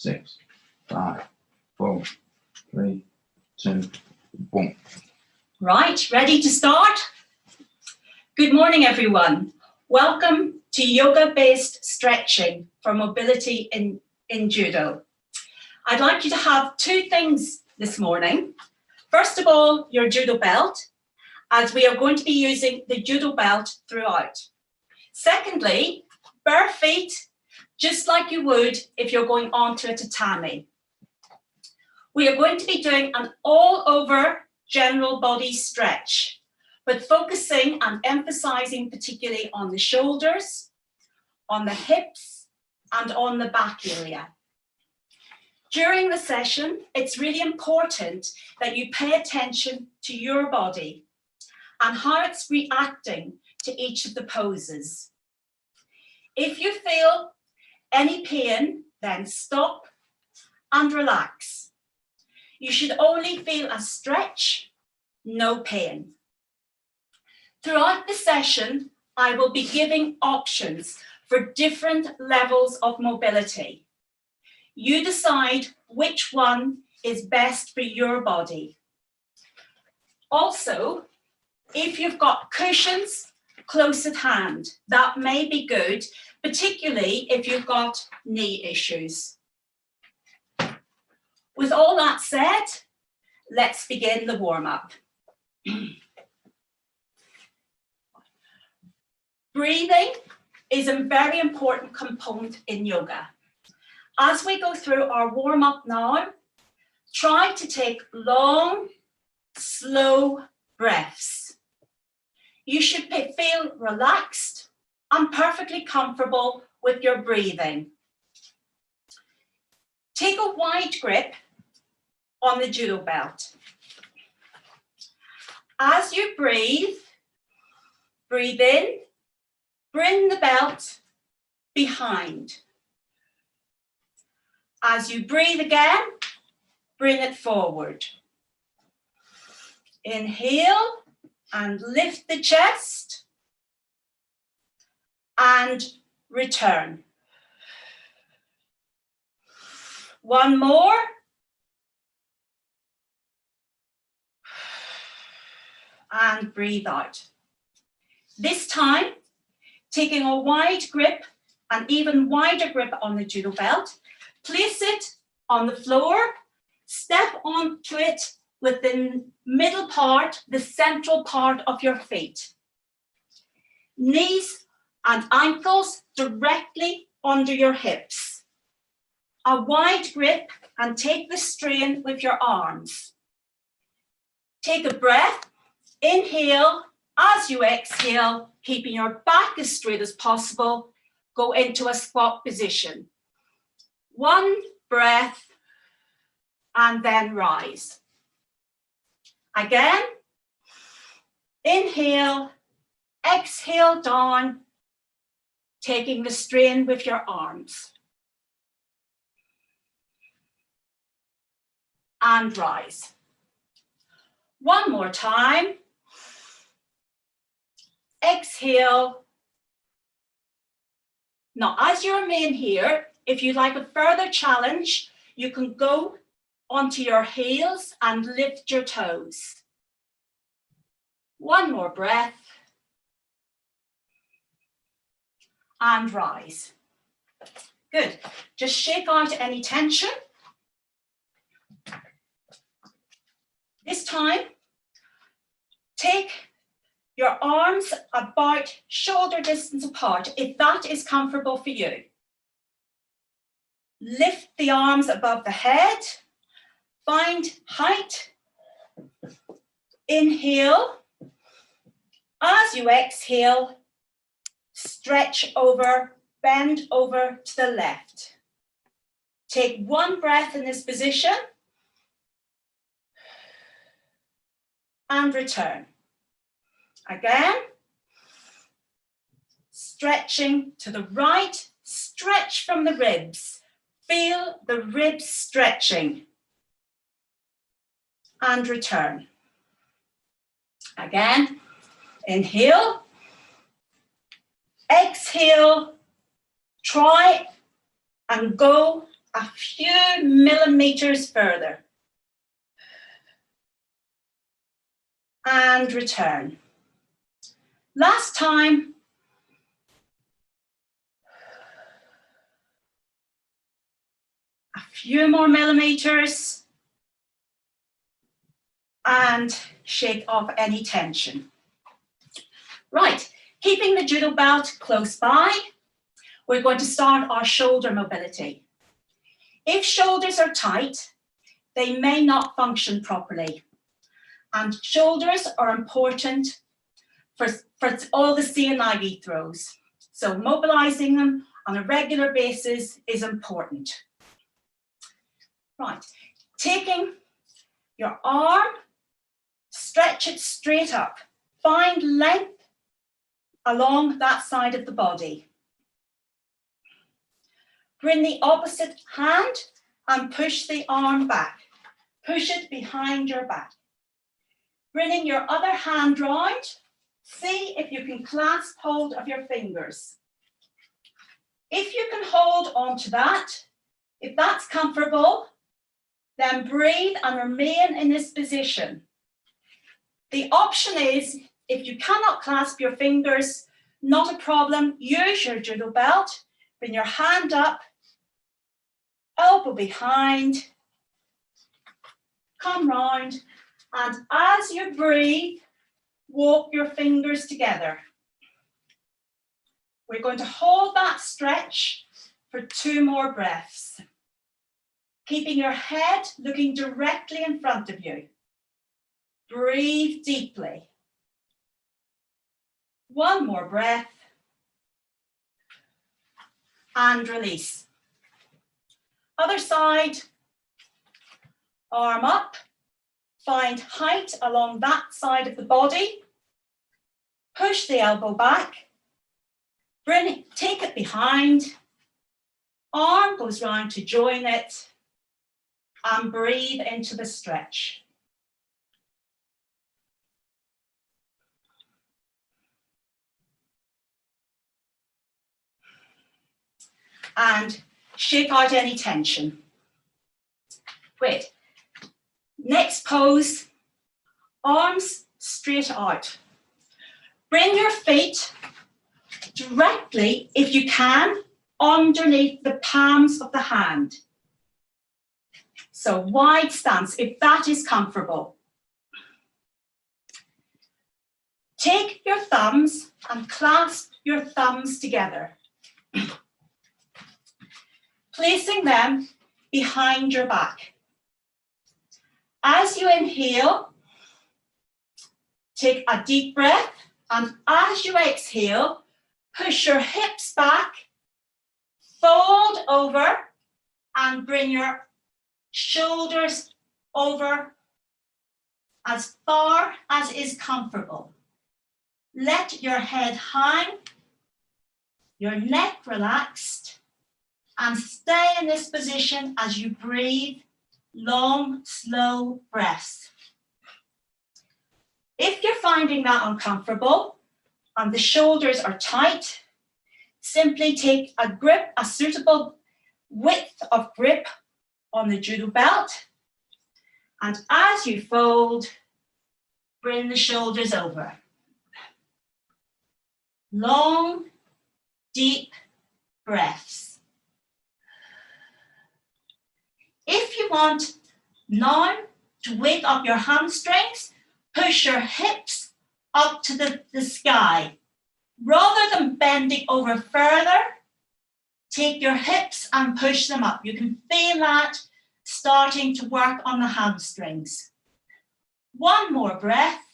6, 5, 4, 3, 2, 1. Right, ready to start? Good morning, everyone. Welcome to yoga-based stretching for mobility in judo. I'd like you to have two things this morning. First of all, your judo belt, as we are going to be using the judo belt throughout. Secondly, bare feet, just like you would if you're going onto a tatami. We are going to be doing an all-over general body stretch, but focusing and emphasizing particularly on the shoulders, on the hips, and on the back area. During the session, it's really important that you pay attention to your body and how it's reacting to each of the poses. If you feel any pain, then stop and relax. You should only feel a stretch, no pain. Throughout the session, I will be giving options for different levels of mobility. You decide which one is best for your body. Also, if you've got cushions close at hand, that may be good, particularly if you've got knee issues. With all that said, let's begin the warm-up. Breathing is a very important component in yoga. As we go through our warm-up now, try to take long, slow breaths. You should feel relaxed and perfectly comfortable with your breathing. Take a wide grip on the judo belt. As you breathe, breathe in, bring the belt behind. As you breathe again, bring it forward. Inhale and lift the chest and return. One more. And breathe out. This time, taking a wide grip, an even wider grip on the judo belt, place it on the floor, step onto it with the middle part, the central part of your feet. Knees and ankles directly under your hips. A wide grip and take the strain with your arms. Take a breath, inhale, as you exhale, keeping your back as straight as possible, go into a squat position. One breath and then rise. Again, inhale, exhale down, taking the strain with your arms. And rise. One more time. Exhale. Now, as you remain here, if you'd like a further challenge, you can go onto your heels and lift your toes. One more breath. And rise. Good. Just shake out any tension. This time, take your arms about shoulder distance apart, if that is comfortable for you. Lift the arms above the head, find height. Inhale. As you exhale, stretch over, bend over to the left. Take one breath in this position. And return. Again, stretching to the right, stretch from the ribs. Feel the ribs stretching. And return. Again, inhale, exhale, try and go a few millimeters further. And return. Last time. A few more millimeters. And shake off any tension. Right, keeping the judo belt close by, we're going to start our shoulder mobility. If shoulders are tight, they may not function properly. And shoulders are important for all the C and IB throws. So mobilizing them on a regular basis is important. Right, taking your arm, stretch it straight up. Find length along that side of the body. Bring the opposite hand and push the arm back. Push it behind your back. Bringing your other hand round, see if you can clasp hold of your fingers. If you can hold on to that, if that's comfortable, then breathe and remain in this position. The option is, if you cannot clasp your fingers, not a problem, use your judo belt, bring your hand up, elbow behind, come round, and as you breathe, walk your fingers together. We're going to hold that stretch for 2 more breaths, keeping your head looking directly in front of you. Breathe deeply. 1 more breath, and release. Other side, arm up. Find height along that side of the body. Push the elbow back. Bring it, take it behind. Arm goes round to join it. And breathe into the stretch. And shake out any tension. Great. Next pose, arms straight out. Bring your feet directly, if you can, underneath the palms of the hand. So wide stance, if that is comfortable. Take your thumbs and clasp your thumbs together, placing them behind your back. As you inhale, take a deep breath, and as you exhale, push your hips back, fold over, and bring your shoulders over as far as is comfortable. Let your head hang, your neck relaxed, and stay in this position as you breathe long, slow breaths. If you're finding that uncomfortable and the shoulders are tight, simply take a grip, a suitable width of grip on the judo belt, and as you fold, bring the shoulders over. Long, deep breaths. If you want now to wake up your hamstrings, push your hips up to the sky. Rather than bending over further, take your hips and push them up. You can feel that starting to work on the hamstrings. 1 more breath.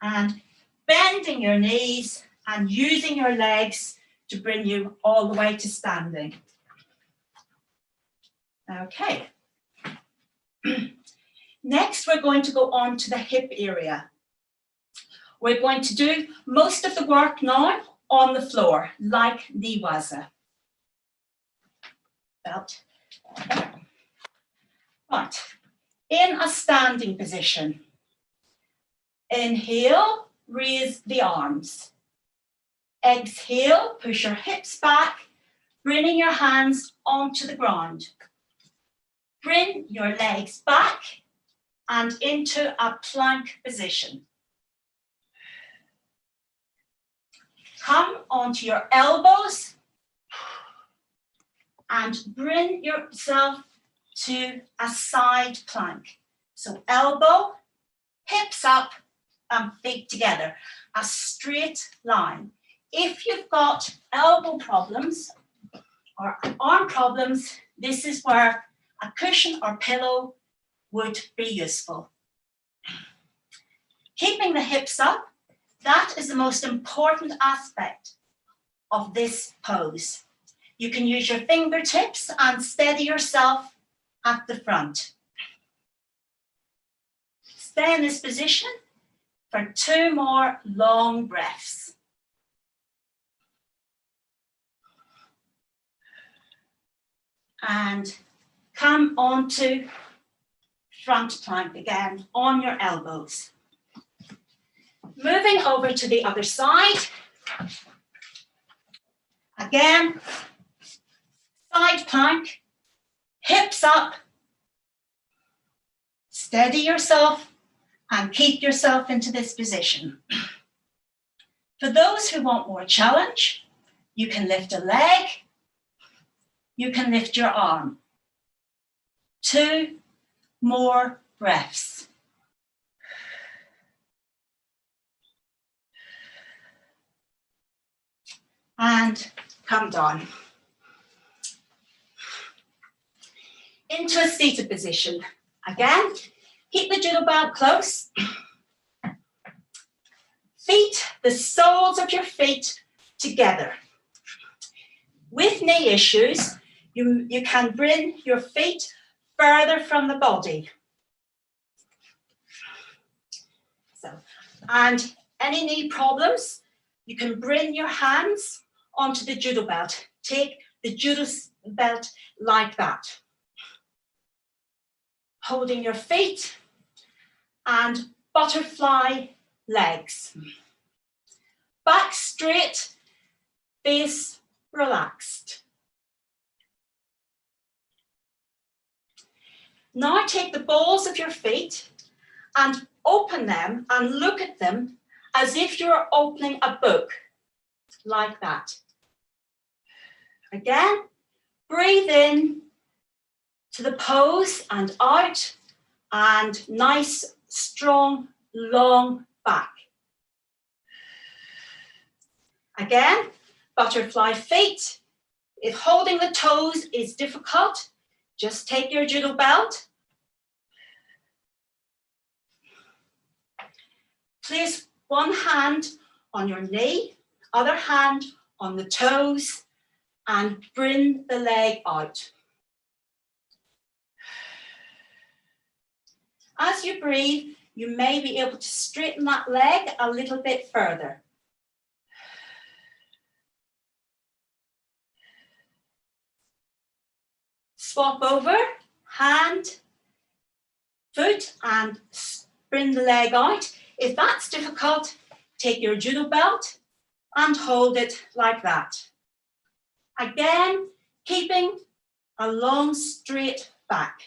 And bending your knees and using your legs to bring you all the way to standing. Okay. Next, we're going to go on to the hip area. We're going to do most of the work now on the floor, like Niwaza. Belt. Right. In a standing position. Inhale, raise the arms. Exhale, push your hips back, bringing your hands onto the ground. Bring your legs back and into a plank position. Come onto your elbows and bring yourself to a side plank. So elbow, hips up and feet together, a straight line. If you've got elbow problems or arm problems, this is where a cushion or pillow would be useful. Keeping the hips up, that is the most important aspect of this pose. You can use your fingertips and steady yourself at the front. Stay in this position for 2 more long breaths. And come onto front plank again on your elbows. Moving over to the other side. Again, side plank, hips up, steady yourself and keep yourself into this position. For those who want more challenge, you can lift a leg, you can lift your arm. 2 more breaths. And come down. Into a seated position. Again, keep the judo belt close. Feet, the soles of your feet together. With knee issues, you can bring your feet further from the body. And any knee problems, you can bring your hands onto the judo belt. Take the judo belt like that. Holding your feet and butterfly legs. Back straight, face relaxed. Now take the balls of your feet and open them and look at them as if you're opening a book, like that. Again, breathe in to the pose and out, and nice, strong, long back. Again, butterfly feet. If holding the toes is difficult, just take your judo belt. Place one hand on your knee, other hand on the toes, and bring the leg out. As you breathe, you may be able to straighten that leg a little bit further. Swap over, hand, foot, and bring the leg out. If that's difficult, take your judo belt and hold it like that. Again, keeping a long, straight back.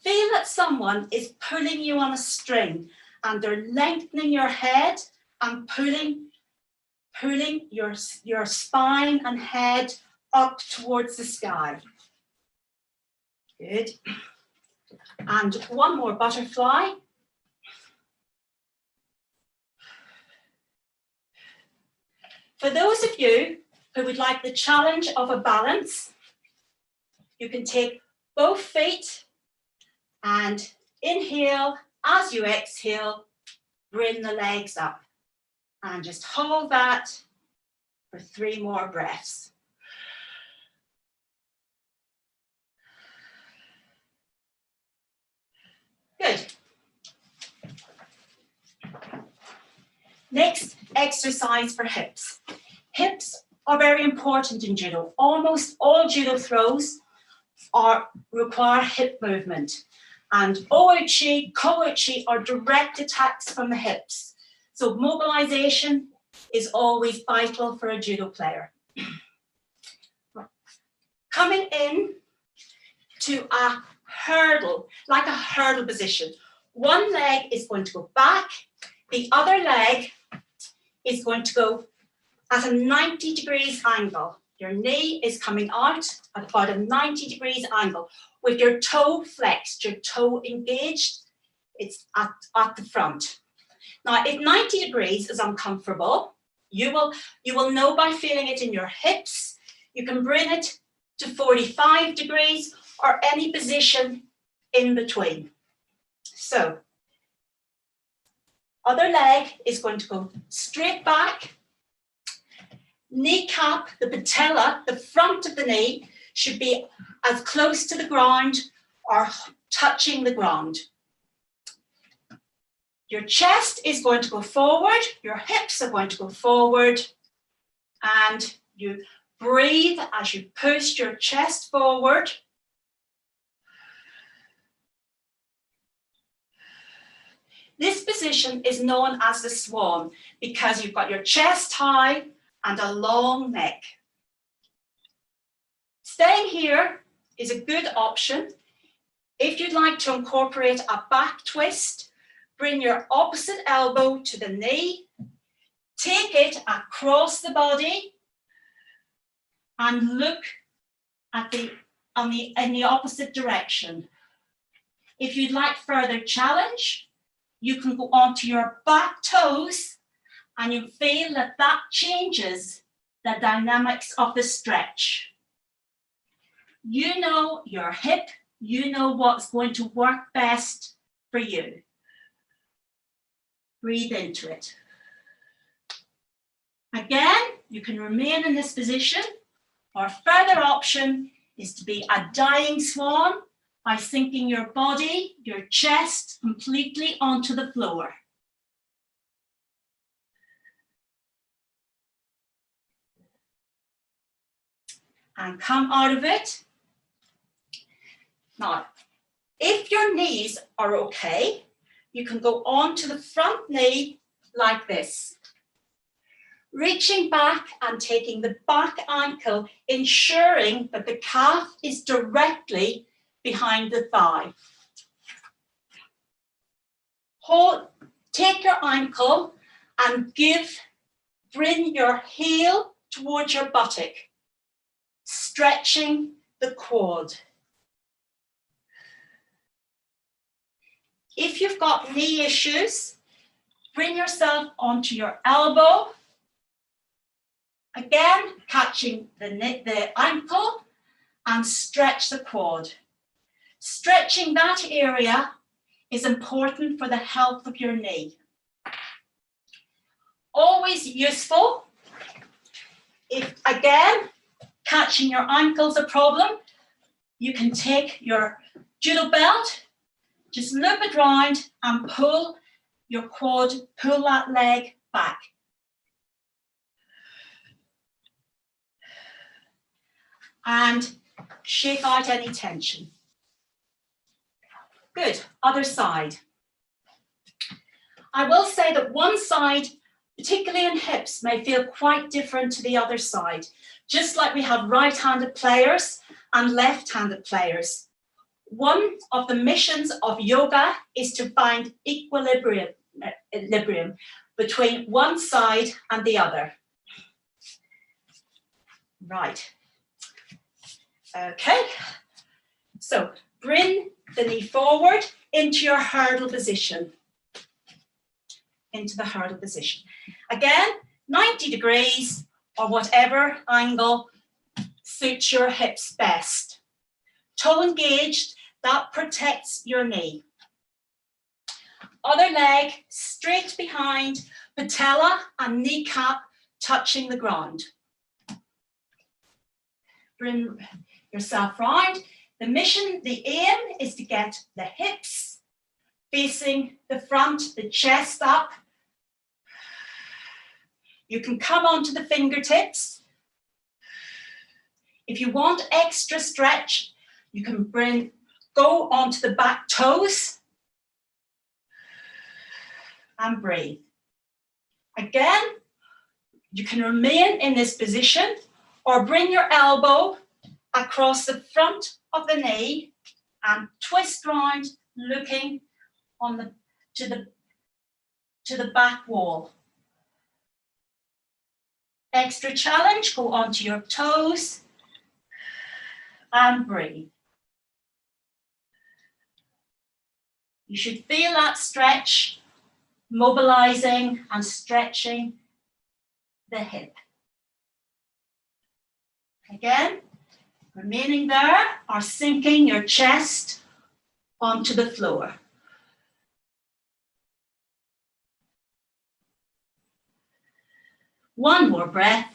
Feel that someone is pulling you on a string and they're lengthening your head and pulling your spine and head up towards the sky. Good. And one more butterfly. For those of you who would like the challenge of a balance, you can take both feet and inhale. As you exhale, bring the legs up. And just hold that for 3 more breaths. Good. Next, exercise for hips. Hips are very important in judo. Almost all judo throws require hip movement. And ouchi, kouchi are direct attacks from the hips. So mobilization is always vital for a judo player. Coming in to a hurdle, like a hurdle position. One leg is going to go back, the other leg is going to go at a 90 degrees angle. Your knee is coming out at about a 90 degrees angle with your toe flexed, your toe engaged, it's at the front. Now, if 90 degrees is uncomfortable, you will know by feeling it in your hips. You can bring it to 45 degrees or any position in between. So, other leg is going to go straight back. Kneecap, the patella, the front of the knee should be as close to the ground or touching the ground. Your chest is going to go forward, your hips are going to go forward, and you breathe as you push your chest forward. This position is known as the swan because you've got your chest high and a long neck. Staying here is a good option. If you'd like to incorporate a back twist, bring your opposite elbow to the knee, take it across the body, and look at in the opposite direction. If you'd like further challenge, you can go onto your back toes and you feel that that changes the dynamics of the stretch. You know your hip, you know what's going to work best for you. Breathe into it. Again, you can remain in this position, or a further option is to be a dying swan by sinking your body, your chest completely onto the floor. And come out of it. Now, if your knees are okay, you can go on to the front knee like this. Reaching back and taking the back ankle, ensuring that the calf is directly behind the thigh. Take your ankle and bring your heel towards your buttock, stretching the quad. If you've got knee issues, bring yourself onto your elbow. Again, catching the ankle and stretch the quad. Stretching that area is important for the health of your knee. Always useful. If, again, catching your ankle's a problem, you can take your judo belt, just loop it round and pull your quad, pull that leg back. And shake out any tension. Good, other side. I will say that one side, particularly in hips, may feel quite different to the other side. Just like we have right-handed players and left-handed players. One of the missions of yoga is to find equilibrium between one side and the other. Right. Okay. So bring the knee forward into your hurdle position. Into the hurdle position. Again, 90 degrees or whatever angle suits your hips best. Toe engaged, that protects your knee. Other leg straight behind, patella and kneecap touching the ground. Bring yourself round. The mission, the aim is to get the hips facing the front, the chest up. You can come onto the fingertips. If you want extra stretch, you can go onto the back toes and breathe. Again, You can remain in this position or bring your elbow across the front of the knee and twist round, looking on to the back wall. Extra challenge, go onto your toes and breathe. You should feel that stretch, mobilizing and stretching the hip. Again, remaining there or sinking your chest onto the floor. One more breath.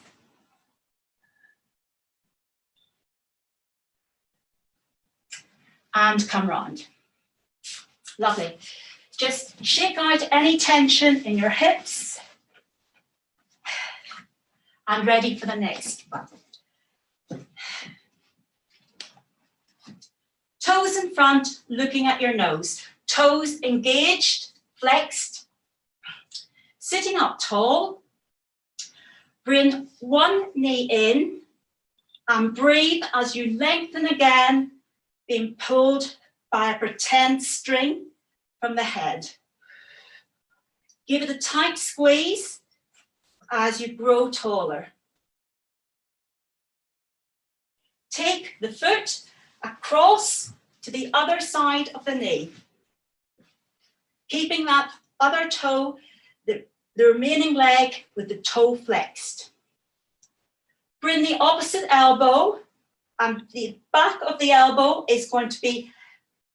And come round. Lovely. Just shake out any tension in your hips. And ready for the next one. Toes in front, looking at your nose. Toes engaged, flexed. Sitting up tall. Bring one knee in and breathe as you lengthen again, being pulled by a pretend string from the head. Give it a tight squeeze as you grow taller. Take the foot across to the other side of the knee, keeping that other toe, the remaining leg with the toe flexed. Bring the opposite elbow, and the back of the elbow is going to be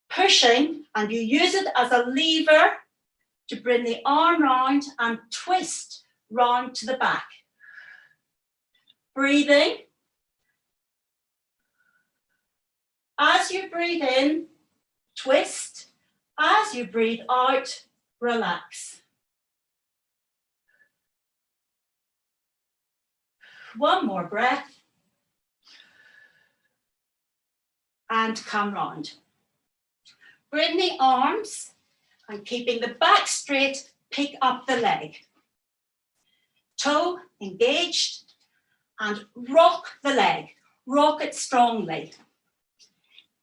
pushing, and you use it as a lever to bring the arm round and twist round to the back. Breathing. As you breathe in, twist. As you breathe out, relax. One more breath. And come round. Bring the arms and keeping the back straight, pick up the leg. Toe engaged and rock the leg. Rock it strongly.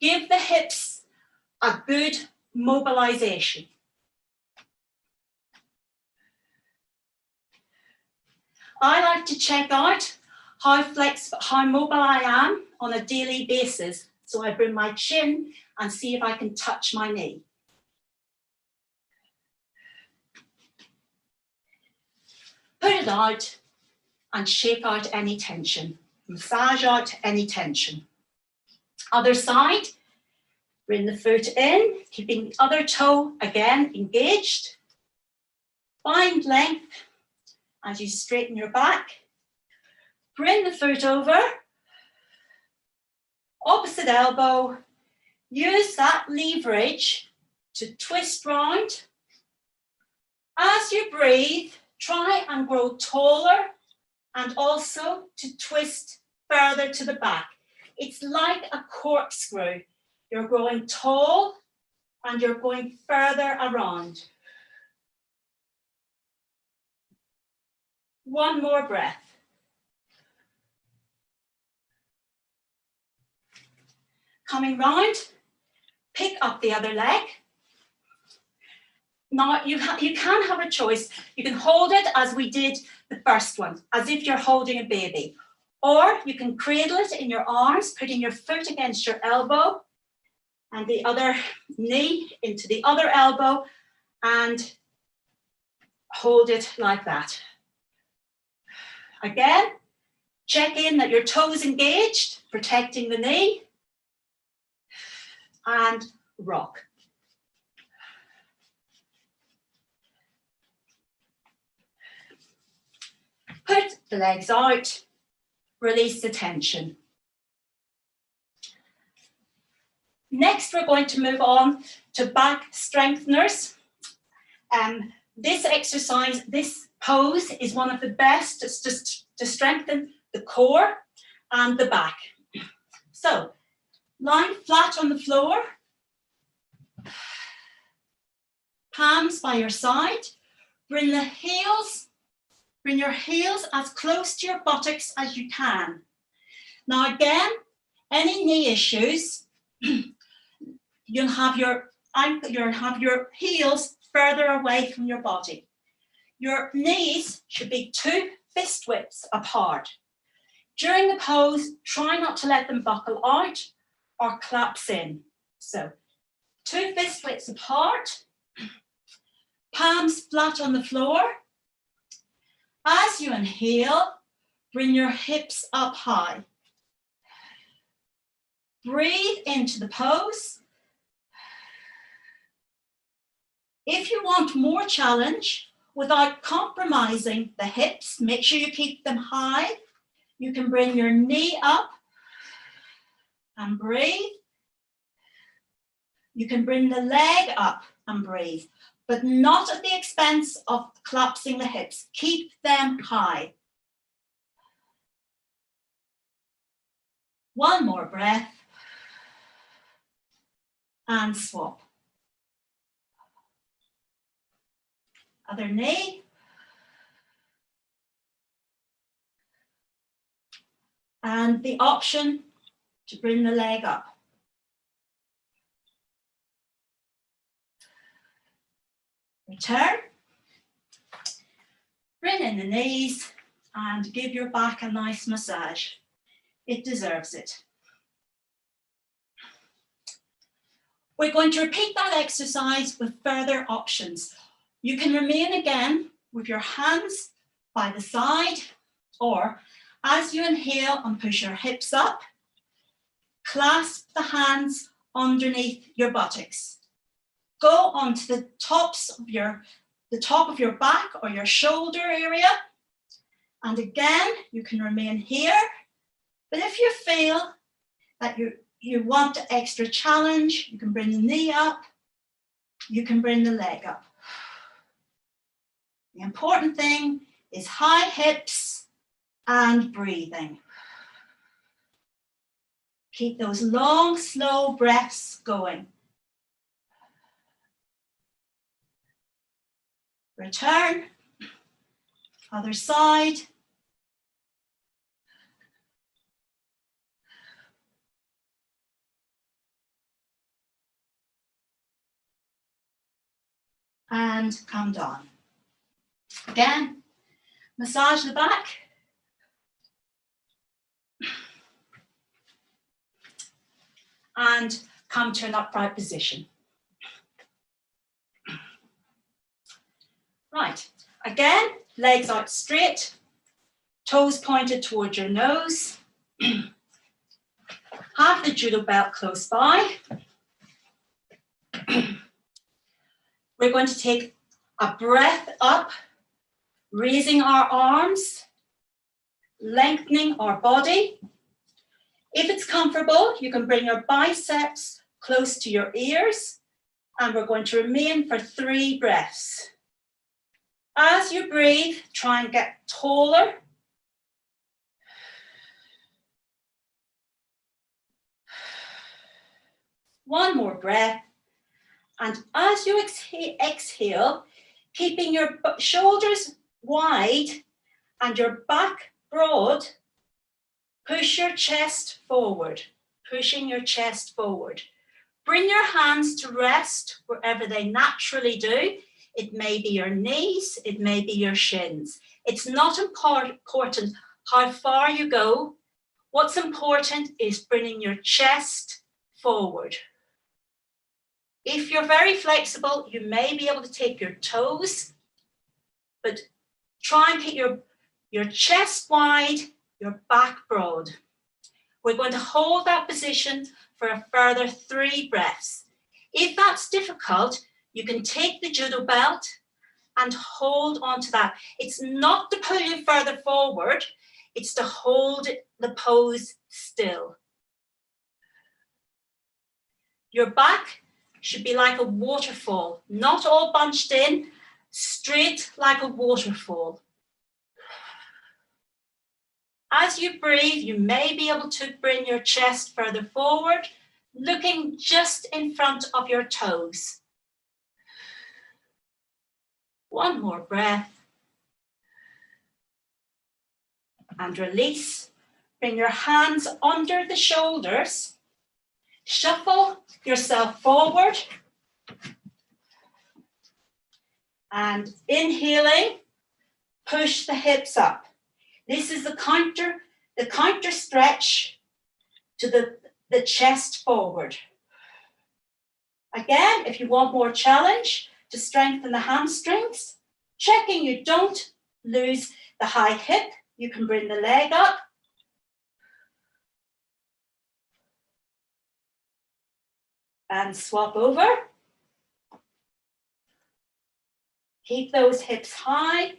Give the hips a good mobilization. I like to check out how mobile I am on a daily basis. So I bring my chin and see if I can touch my knee. Put it out and shake out any tension. Massage out any tension. Other side, bring the foot in, keeping the other toe again engaged. Find length as you straighten your back. Bring the foot over. Opposite elbow. Use that leverage to twist round. As you breathe, try and grow taller and also to twist further to the back. It's like a corkscrew. You're growing tall and you're going further around. One more breath. Coming round, pick up the other leg. Now you can have a choice. You can hold it as we did the first one, as if you're holding a baby. Or you can cradle it in your arms, putting your foot against your elbow and the other knee into the other elbow and hold it like that. Again, check in that your toes engaged, protecting the knee, and rock. Put the legs out, release the tension. Next, we're going to move on to back strengtheners. This exercise, this pose is one of the best to strengthen the core and the back. So, lying flat on the floor, palms by your side, bring the heels Bring your heels as close to your buttocks as you can. Now again, any knee issues, you'll have your heels further away from your body. Your knees should be 2 fist widths apart. During the pose, try not to let them buckle out or collapse in. So 2 fist widths apart, palms flat on the floor. As you inhale, bring your hips up high. Breathe into the pose. If you want more challenge without compromising the hips, make sure you keep them high. You can bring your knee up and breathe. You can bring the leg up and breathe, but not at the expense of collapsing the hips. Keep them high. One more breath. And swap. Other knee. And the option to bring the leg up. Return. Bring in the knees and give your back a nice massage. It deserves it. We're going to repeat that exercise with further options. You can remain again with your hands by the side, or as you inhale and push your hips up, clasp the hands underneath your buttocks. Go onto the top of your back or your shoulder area. And again, you can remain here. But if you feel that you want extra challenge, you can bring the knee up, you can bring the leg up. The important thing is high hips and breathing. Keep those long, slow breaths going. Return, other side. And come down. Again, massage the back. And come to an upright position. Right, again, legs out straight, toes pointed towards your nose. Have the judo belt close by. We're going to take a breath up, raising our arms, lengthening our body. If it's comfortable, you can bring your biceps close to your ears, and we're going to remain for 3 breaths. As you breathe, try and get taller. One more breath. And as you exhale, keeping your shoulders wide and your back broad, push your chest forward, pushing your chest forward. Bring your hands to rest wherever they naturally do. It may be your knees, it may be your shins. It's not important how far you go. What's important is bringing your chest forward. If you're very flexible, you may be able to take your toes, but try and keep your chest wide, your back broad. We're going to hold that position for a further 3 breaths. If that's difficult, you can take the judo belt and hold onto that. It's not to pull you further forward, it's to hold the pose still. Your back should be like a waterfall, not all bunched in, straight like a waterfall. As you breathe, you may be able to bring your chest further forward, looking just in front of your toes. One more breath. and release. Bring your hands under the shoulders. Shuffle yourself forward. And inhaling, push the hips up. This is the counter stretch to the chest forward. Again, if you want more challenge to strengthen the hamstrings, checking you don't lose the high hip, you can bring the leg up. And swap over. Keep those hips high.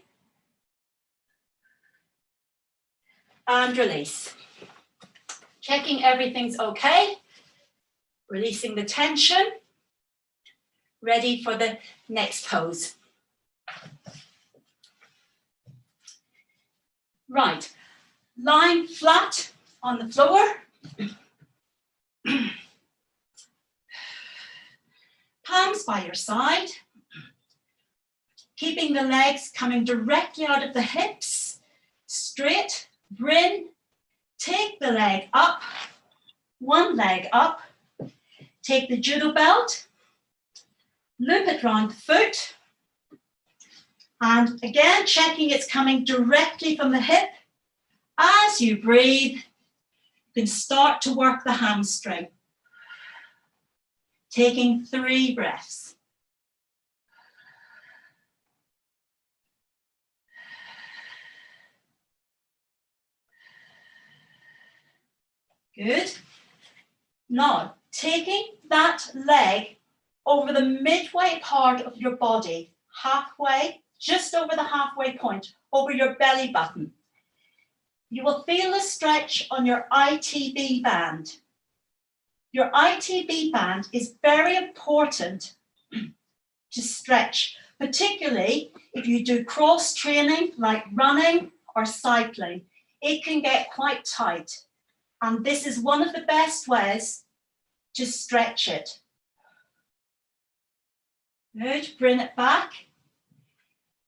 And release. Checking everything's okay. Releasing the tension. Ready for the next pose. Right, lying flat on the floor. Palms by your side. Keeping the legs coming directly out of the hips. Straight, bring, take the leg up. One leg up. Take the judo belt. Loop it round the foot. And again, checking it's coming directly from the hip. As you breathe, you can start to work the hamstring. Taking 3 breaths. Good. Now, taking that leg over the midway part of your body, halfway, just over the halfway point, over your belly button. You will feel a stretch on your Itb band. Your Itb band is very important to stretch, particularly if you do cross training like running or cycling. It can get quite tight, and this is one of the best ways to stretch it. Good, bring it back.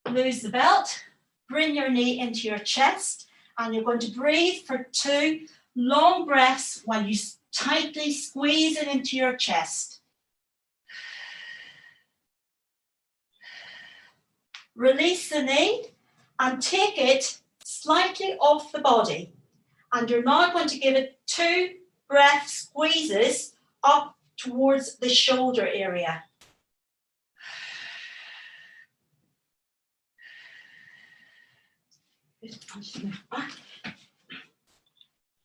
Lose the belt, bring your knee into your chest, and you're going to breathe for 2 long breaths while you tightly squeeze it into your chest. Release the knee and take it slightly off the body. And you're now going to give it 2 breath squeezes up towards the shoulder area.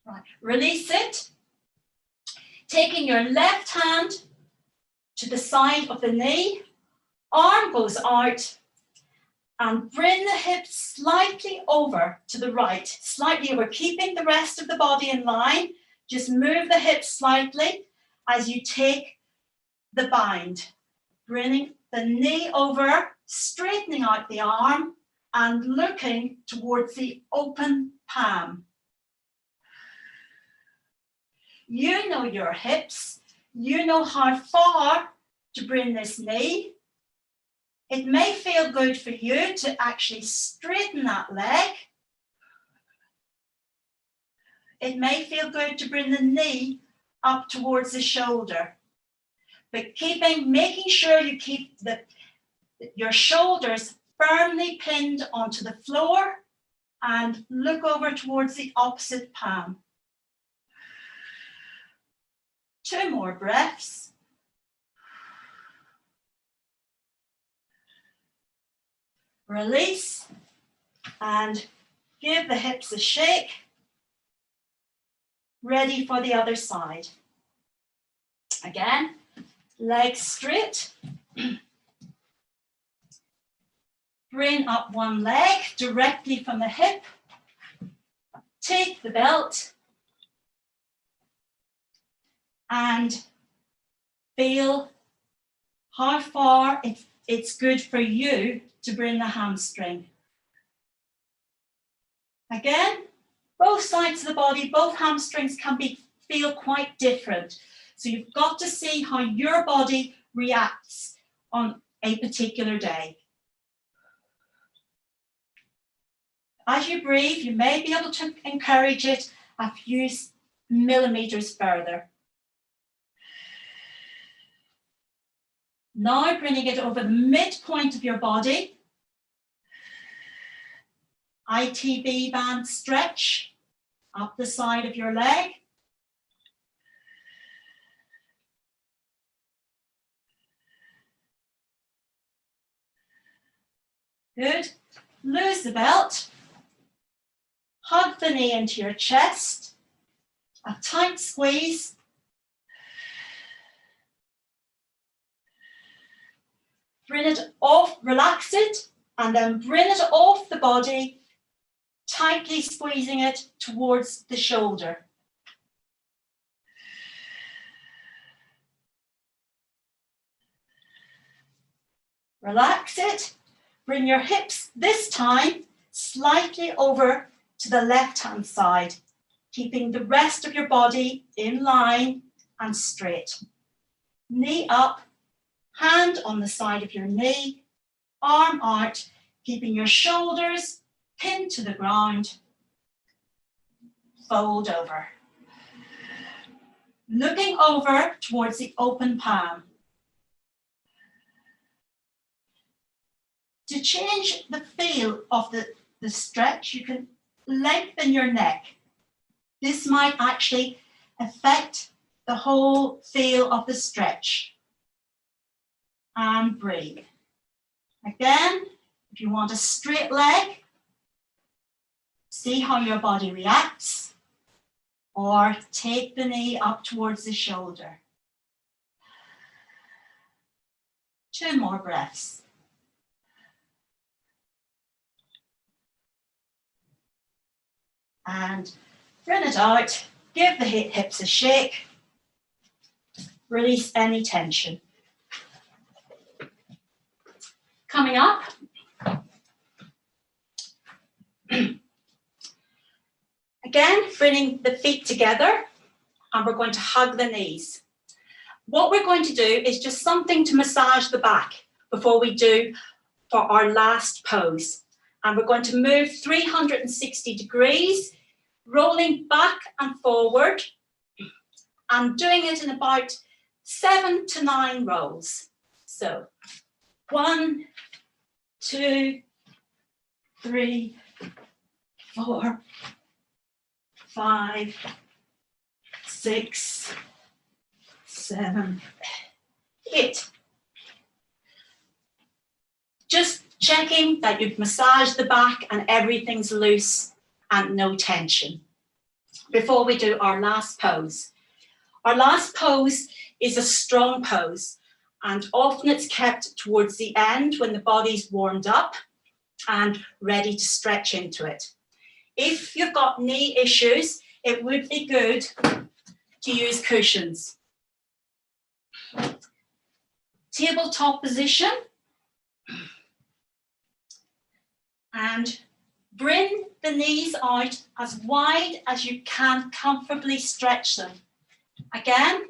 Right. Release it. Taking your left hand to the side of the knee, arm goes out, and bring the hips slightly over to the right, slightly over, keeping the rest of the body in line. Just move the hips slightly as you take the bind, bringing the knee over, straightening out the arm, and looking towards the open palm. You know your hips. You know how far to bring this knee. It may feel good for you to actually straighten that leg. It may feel good to bring the knee up towards the shoulder. But making sure you keep your shoulders firmly pinned onto the floor and look over towards the opposite palm. 2 more breaths. Release and give the hips a shake. Ready for the other side. Again, legs straight. Bring up one leg directly from the hip. Take the belt and feel how far it's good for you to bring the hamstring. Again, both sides of the body, both hamstrings can feel quite different. So you've got to see how your body reacts on a particular day. As you breathe, you may be able to encourage it a few millimeters further. Now bringing it over the midpoint of your body. Itb Band Stretch up the side of your leg. Good. Lose the belt. Hug the knee into your chest. A tight squeeze. Bring it off, relax it, and then bring it off the body, tightly squeezing it towards the shoulder. Relax it. Bring your hips this time slightly over to the left-hand side, keeping the rest of your body in line and straight. Knee up, hand on the side of your knee, arm out, keeping your shoulders pinned to the ground. Fold over. Looking over towards the open palm. To change the feel of the stretch, you can lengthen your neck. This might actually affect the whole feel of the stretch. And breathe. Again, if you want a straight leg, see how your body reacts, or take the knee up towards the shoulder. 2 more breaths. And bring it out, give the hips a shake, release any tension. Coming up, again, bringing the feet together, and we're going to hug the knees. What we're going to do is just something to massage the back before we do for our last pose. And we're going to move 360 degrees, rolling back and forward, and doing it in about 7 to 9 rolls. So 1, 2, 3, 4, 5, 6, 7, 8. Just checking that you've massaged the back and everything's loose and no tension before we do our last pose. Our last pose is a strong pose, and often it's kept towards the end when the body's warmed up and ready to stretch into it. If you've got knee issues, it would be good to use cushions. Tabletop position. And bring the knees out as wide as you can comfortably stretch them. Again,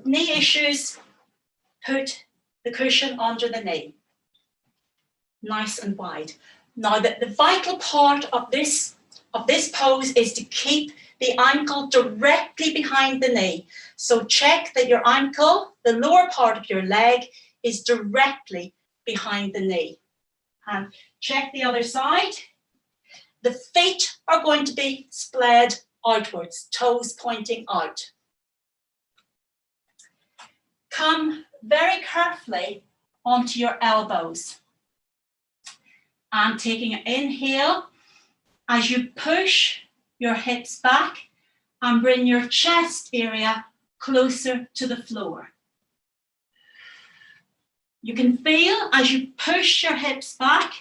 knee issues, put the cushion under the knee. Nice and wide. Now, the vital part of this pose is to keep the ankle directly behind the knee. So check that your ankle, the lower part of your leg, is directly behind the knee. And check the other side. The feet are going to be spread outwards, toes pointing out. Come very carefully onto your elbows. And taking an inhale as you push your hips back and bring your chest area closer to the floor. You can feel as you push your hips back,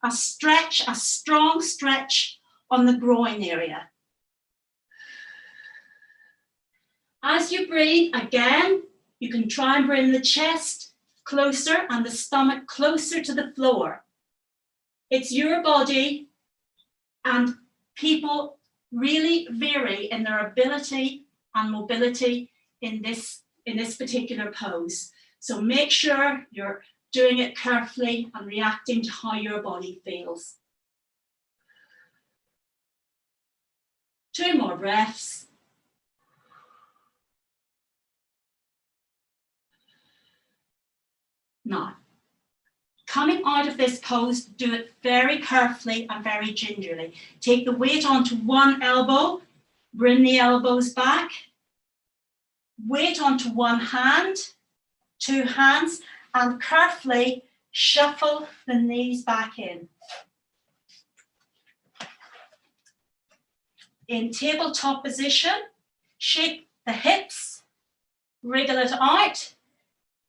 a stretch, a strong stretch on the groin area. As you breathe again, you can try and bring the chest closer and the stomach closer to the floor. It's your body, and people really vary in their ability and mobility in this particular pose. So make sure you're doing it carefully and reacting to how your body feels. 2 more breaths. Now, coming out of this pose, do it very carefully and very gingerly. Take the weight onto one elbow, bring the elbows back, weight onto one hand, 2 hands, and carefully shuffle the knees back in. In tabletop position, shake the hips, wriggle it out,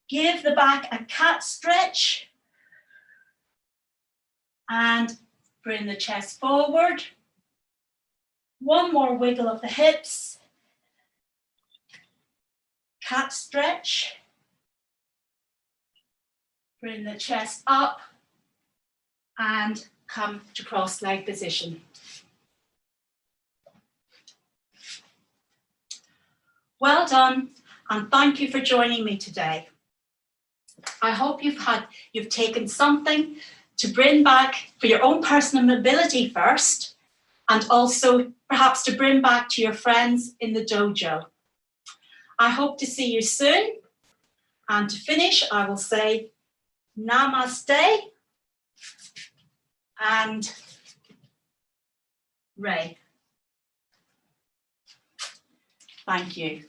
give the back a cat stretch, and bring the chest forward. One more wiggle of the hips, cat stretch, bring the chest up, and come to cross leg position. Well done, and thank you for joining me today. I hope you've taken something to bring back for your own personal mobility first, and also perhaps to bring back to your friends in the dojo. I hope to see you soon. And to finish, I will say Namaste and Ray. Thank you.